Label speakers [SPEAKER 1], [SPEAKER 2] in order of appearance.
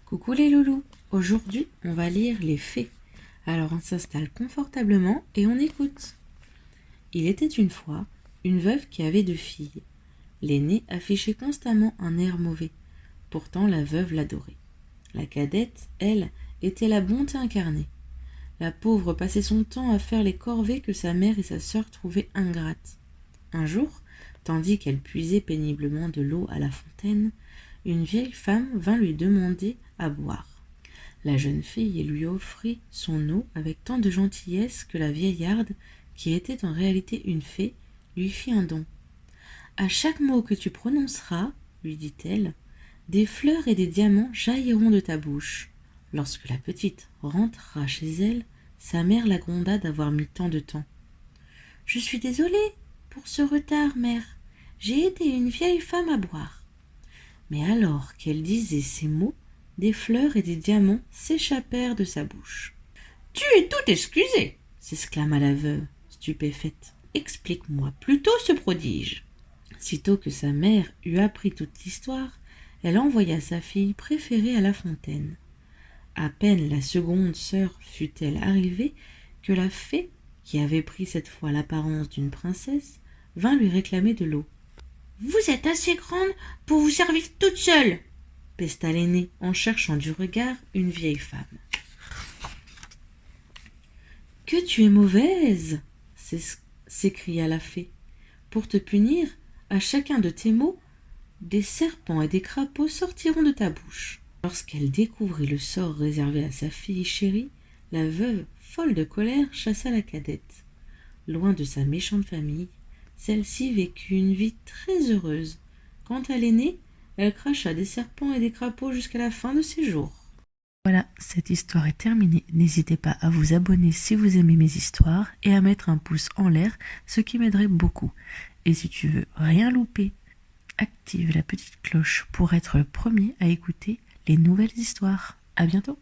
[SPEAKER 1] Coucou les loulous, aujourd'hui on va lire les fées. Alors on s'installe confortablement et on écoute. Il était une fois une veuve qui avait 2 filles. L'aînée affichait constamment un air mauvais. Pourtant la veuve l'adorait. La cadette, elle, était la bonté incarnée. La pauvre passait son temps à faire les corvées que sa mère et sa sœur trouvaient ingrates. Un jour, tandis qu'elle puisait péniblement de l'eau à la fontaine, une vieille femme vint lui demander à boire. La jeune fille lui offrit son eau avec tant de gentillesse que la vieillarde, qui était en réalité une fée, lui fit un don. « À chaque mot que tu prononceras, lui dit-elle, des fleurs et des diamants jailliront de ta bouche. » Lorsque la petite rentra chez elle, sa mère la gronda d'avoir mis tant de temps. « Je suis désolée pour ce retard, mère. J'ai aidé une vieille femme à boire. » Mais alors qu'elle disait ces mots, des fleurs et des diamants s'échappèrent de sa bouche. « Tu es toute excusée !» s'exclama la veuve, stupéfaite. « Explique-moi plutôt ce prodige. » Sitôt que sa mère eut appris toute l'histoire, elle envoya sa fille préférée à la fontaine. À peine la seconde sœur fut-elle arrivée que la fée, qui avait pris cette fois l'apparence d'une princesse, vint lui réclamer de l'eau. « Vous êtes assez grande pour vous servir toute seule !» pesta l'aînée en cherchant du regard une vieille femme. « Que tu es mauvaise !» s'écria la fée. « Pour te punir, à chacun de tes mots, des serpents et des crapauds sortiront de ta bouche. » Lorsqu'elle découvrit le sort réservé à sa fille chérie, la veuve, folle de colère, chassa la cadette. Loin de sa méchante famille, celle-ci vécut une vie très heureuse. Quant à l'aînée, elle cracha des serpents et des crapauds jusqu'à la fin de ses jours.
[SPEAKER 2] Voilà, cette histoire est terminée. N'hésitez pas à vous abonner si vous aimez mes histoires et à mettre un pouce en l'air, ce qui m'aiderait beaucoup. Et si tu veux rien louper, active la petite cloche pour être le premier à écouter les nouvelles histoires. À bientôt!